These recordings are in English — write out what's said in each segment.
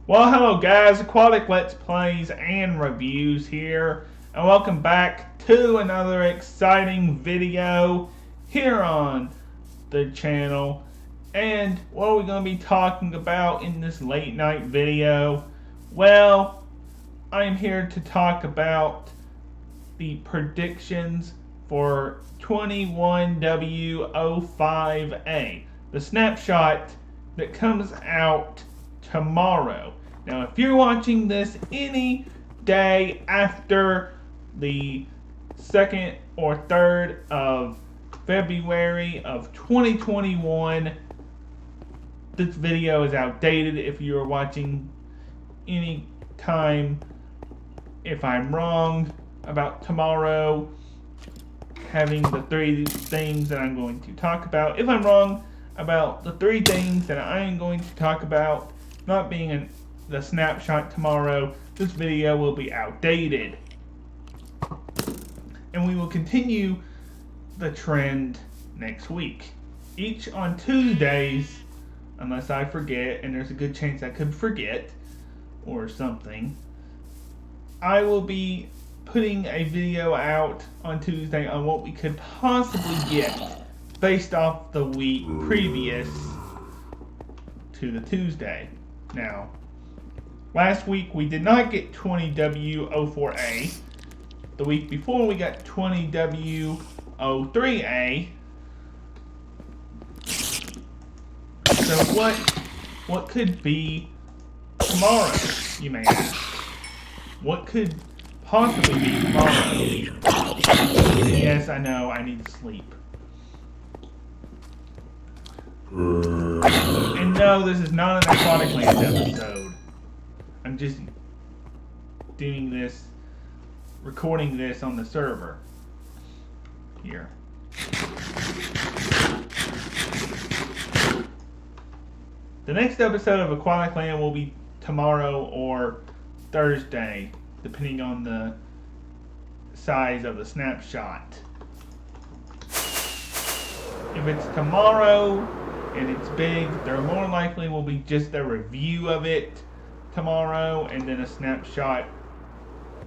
Well, hello guys, Aquatic Let's Plays and Reviews here, and welcome back to another exciting video here on the channel. And what are we going to be talking about in this late night video? Well, I'm here to talk about the predictions for 21W05A, the snapshot that comes out tomorrow. Now, if you're watching this any day after the 2nd or 3rd of February of 2021, this video is outdated. If you're watching any time, if I'm wrong about tomorrow having the 3 things that I'm going to talk about, if I'm wrong about the 3 things that I am going to talk about not being the snapshot tomorrow, this video will be outdated. And we will continue the trend next week. Each on Tuesdays, unless I forget, and there's a good chance I could forget or something, I will be putting a video out on Tuesday on what we could possibly get based off the week previous to the Tuesday. Now, last week we did not get 20W04A. The week before we got 20W03A. So what could be tomorrow, you may ask? What could possibly be tomorrow? Yes, I know, I need to sleep. And no, this is not an Aquatic Land episode. I'm just doing this, recording this on the server here. The next episode of Aquatic Land will be tomorrow or Thursday, depending on the size of the snapshot. If it's tomorrow and it's big, there more likely will be just a review of it tomorrow and then a snapshot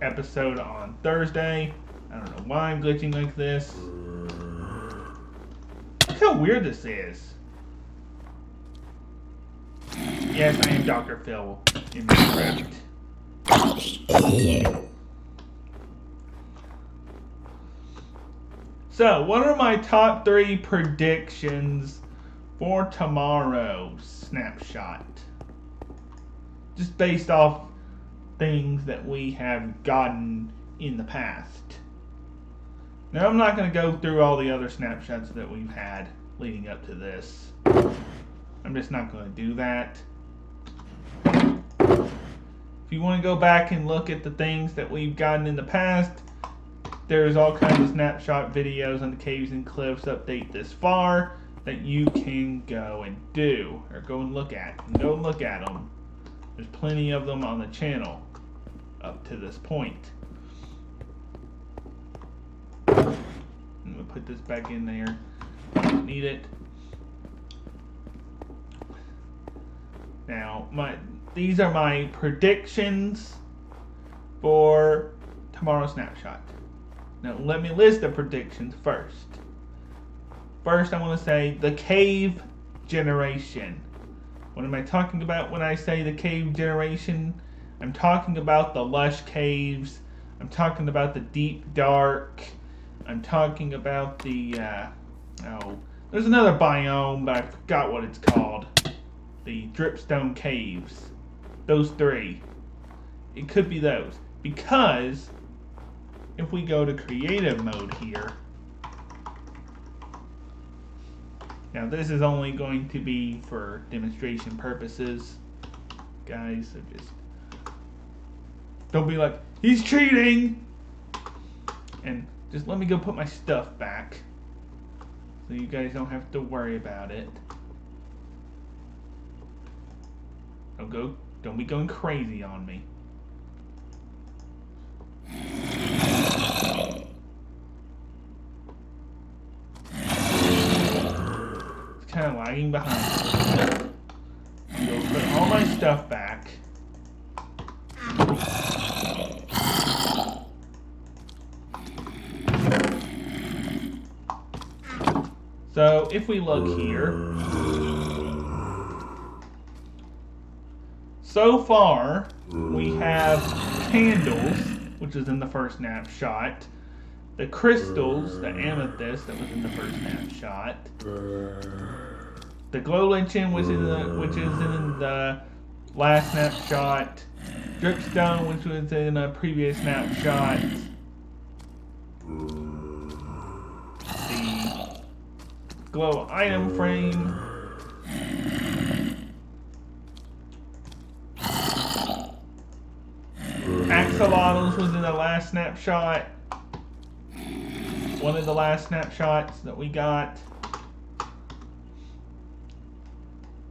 episode on Thursday. I don't know why I'm glitching like this. Look how weird this is. Yes, I am Dr. Phil in Minecraft. So, what are my top 3 predictions for tomorrow's snapshot? Just based off things that we have gotten in the past. Now, I'm not going to go through all the other snapshots that we've had leading up to this. I'm just not going to do that. If you want to go back and look at the things that we've gotten in the past, there's all kinds of snapshot videos on the Caves and Cliffs update this far that you can go and do, or go and look at. And go and look at them. There's plenty of them on the channel up to this point. I'm going to put this back in there. I don't need it. Now, these are my predictions for tomorrow's snapshot. Now, let me list the predictions first. First, I want to say the cave generation. What am I talking about when I say the cave generation? I'm talking about the lush caves. I'm talking about the deep dark. I'm talking about the, there's another biome, but I forgot what it's called. The dripstone caves. Those 3. It could be those. Because if we go to creative mode here, now this is only going to be for demonstration purposes, guys, so just don't be like, he's cheating! And just let me go put my stuff back so you guys don't have to worry about it. Don't be going crazy on me. It's kind of lagging behind. Go put all my stuff back. So if we look here, so far we have candles, which is in the first snapshot, the crystals, the amethyst that was in the first snapshot, the glow lichen, which is in the last snapshot, dripstone, which was in a previous snapshot, the glow item frame, axolotls was in the last snapshot, one of the last snapshots that we got,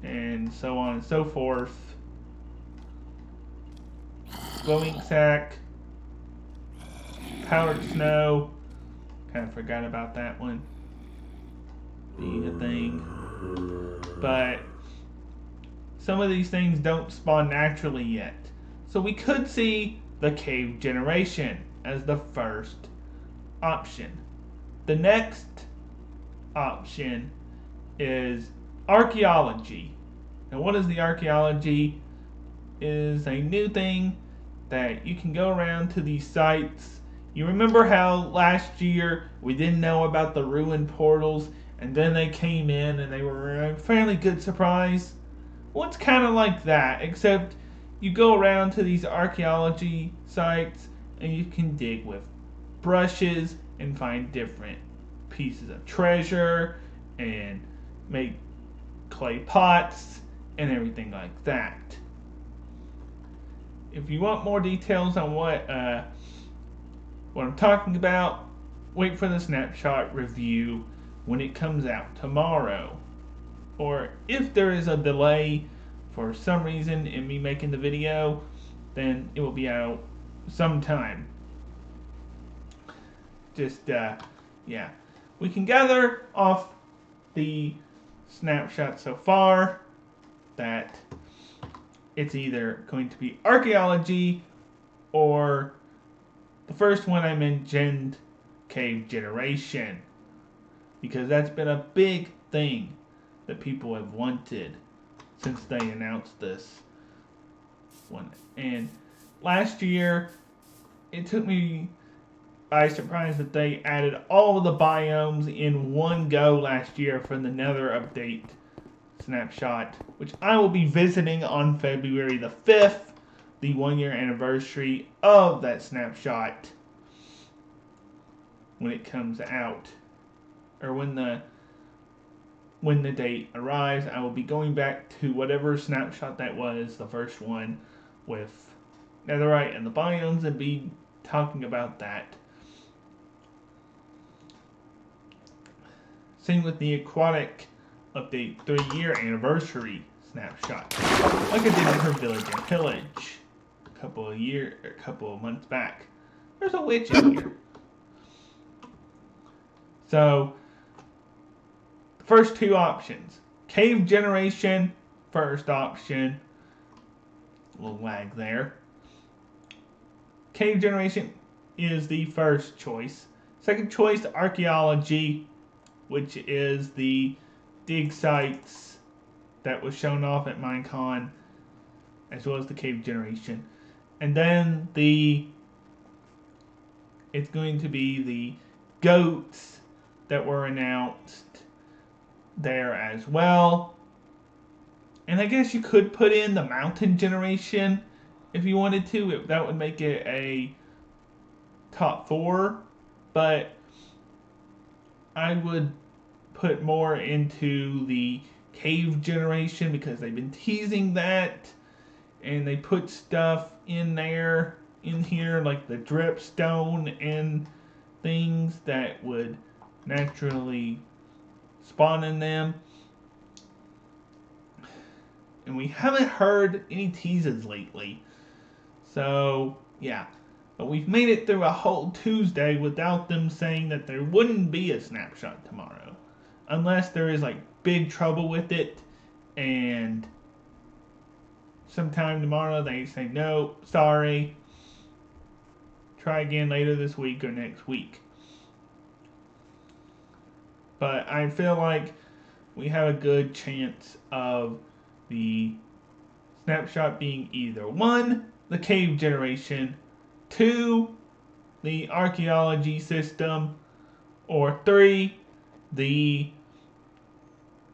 and so on and so forth. Glowing sack, powdered snow, kind of forgot about that one being a thing. But some of these things don't spawn naturally yet. So we could see the cave generation as the first option. The next option is archaeology. And what is the archaeology? Is a new thing that you can go around to these sites. You remember how last year we didn't know about the ruined portals, and then they came in and they were a fairly good surprise? Well, it's kind of like that, except you go around to these archaeology sites and you can dig with brushes and find different pieces of treasure and make clay pots and everything like that. If you want more details on what I'm talking about, wait for the snapshot review when it comes out tomorrow. Or if there is a delay for some reason in me making the video, then it will be out sometime. Just, yeah. We can gather off the snapshot so far that it's either going to be archaeology or the first one I mentioned, cave generation. Because that's been a big thing that people have wanted since they announced this one. And last year, it took me by surprise that they added all of the biomes in one go last year for the Nether update snapshot, which I will be visiting on February the 5th, the 1-year anniversary of that snapshot when it comes out, or when the date arrives. I will be going back to whatever snapshot that was, the first one with netherite and the biomes, and be talking about that. Same with the aquatic update 3-year anniversary snapshot, like I did in her village and pillage a couple of months back. There's a witch in here. So, the first two options. Cave generation, first option. A little lag there. Cave generation is the first choice. Second choice, archaeology, which is the dig sites that was shown off at Minecon, as well as the cave generation. And then it's going to be the goats that were announced there as well. And I guess you could put in the mountain generation if you wanted to. That would make it a top 4. But I would put more into the cave generation because they've been teasing that. And they put stuff in here, like the dripstone and things that would naturally spawn in them. And we haven't heard any teases lately. So, yeah. But we've made it through a whole Tuesday without them saying that there wouldn't be a snapshot tomorrow. Unless there is, like, big trouble with it. And sometime tomorrow they say, no, sorry. Try again later this week or next week. But I feel like we have a good chance of the snapshot being either 1, the cave generation, 2, the archaeology system, or 3, the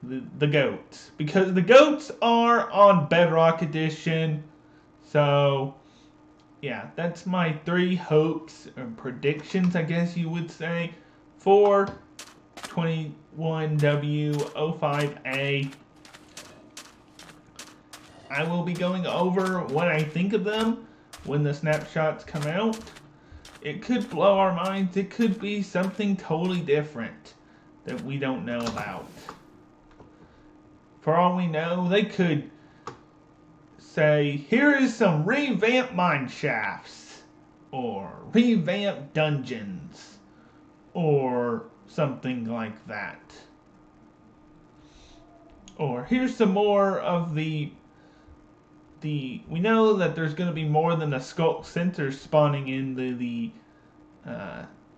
the goats, because the goats are on Bedrock Edition. So yeah, that's my 3 hopes and predictions, I guess you would say, for 21W05A. I will be going over what I think of them when the snapshots come out. It could blow our minds. It could be something totally different that we don't know about. For all we know, they could say, here is some revamped mine shafts, or revamped dungeons, or something like that. Or here's some more of the we know that there's going to be more than a Skulk Center spawning in the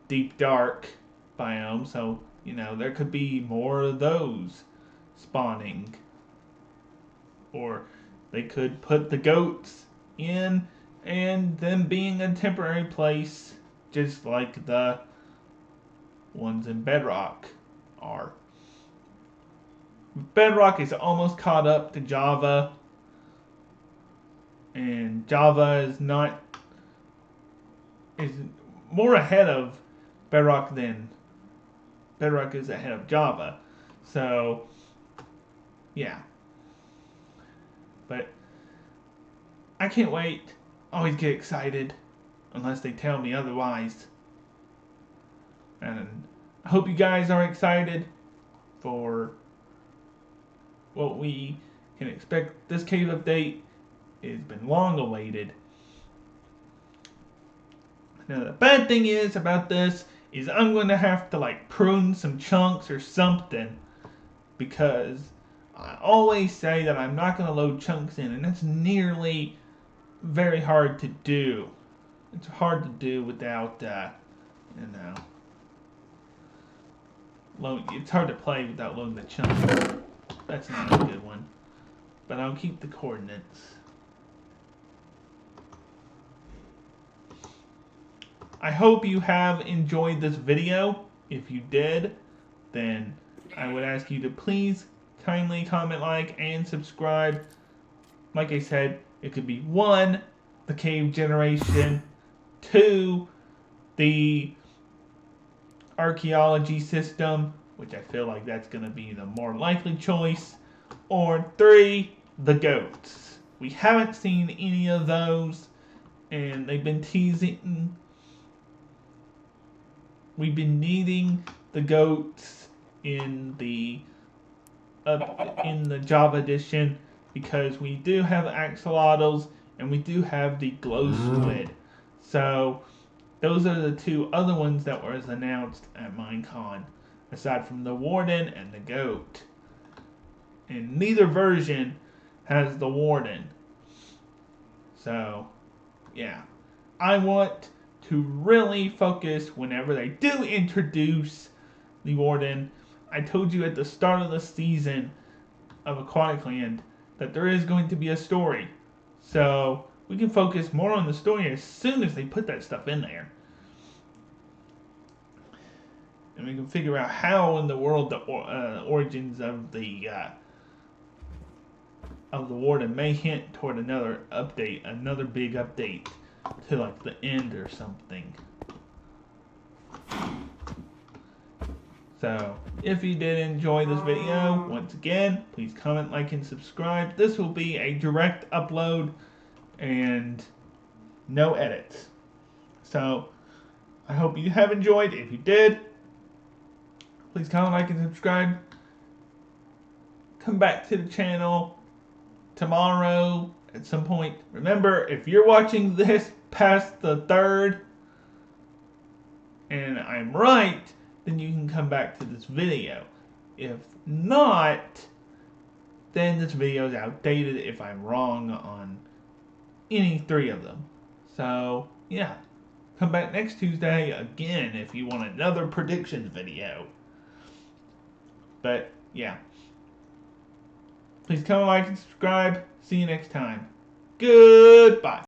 deep dark biome, so there could be more of those spawning. Or they could put the goats in and them being a temporary place, just like the ones in Bedrock are. Bedrock is almost caught up to Java, and Java is more ahead of Bedrock than Bedrock is ahead of Java. So yeah. But I can't wait. Always get excited unless they tell me otherwise. And I hope you guys are excited for what we can expect. This cave update has been long awaited. Now the bad thing is about this is I'm going to have to prune some chunks or something, because I always say that I'm not going to load chunks in, and that's nearly very hard to do. It's hard to do without, it's hard to play without loading the chunks. That's not a good one. But I'll keep the coordinates. I hope you have enjoyed this video. If you did, then I would ask you to please kindly comment, like, and subscribe. Like I said, it could be 1, the cave generation, 2, the archaeology system, which I feel like that's going to be the more likely choice, or 3, the goats. We haven't seen any of those, and they've been teasing. We've been needing the goats in the Java edition, because we do have axolotls and we do have the glow squid. So those are the 2 other ones that were announced at Minecon, aside from the warden and the goat. And neither version has the warden. So yeah, I want to really focus whenever they do introduce the warden. I told you at the start of the season of Aquatic Land that there is going to be a story. So we can focus more on the story as soon as they put that stuff in there. And we can figure out how in the world the origins of the warden may hint toward another update, another big update to the end or something. So, if you did enjoy this video, once again, please comment, like, and subscribe. This will be a direct upload and no edits. So, I hope you have enjoyed. If you did, please comment, like, and subscribe. Come back to the channel tomorrow at some point. Remember, if you're watching this past the 3rd, and I'm right, then you can come back to this video. If not, then this video is outdated if I'm wrong on any 3 of them. So, yeah. Come back next Tuesday again if you want another predictions video. But yeah. Please comment, like, and subscribe. See you next time. Goodbye.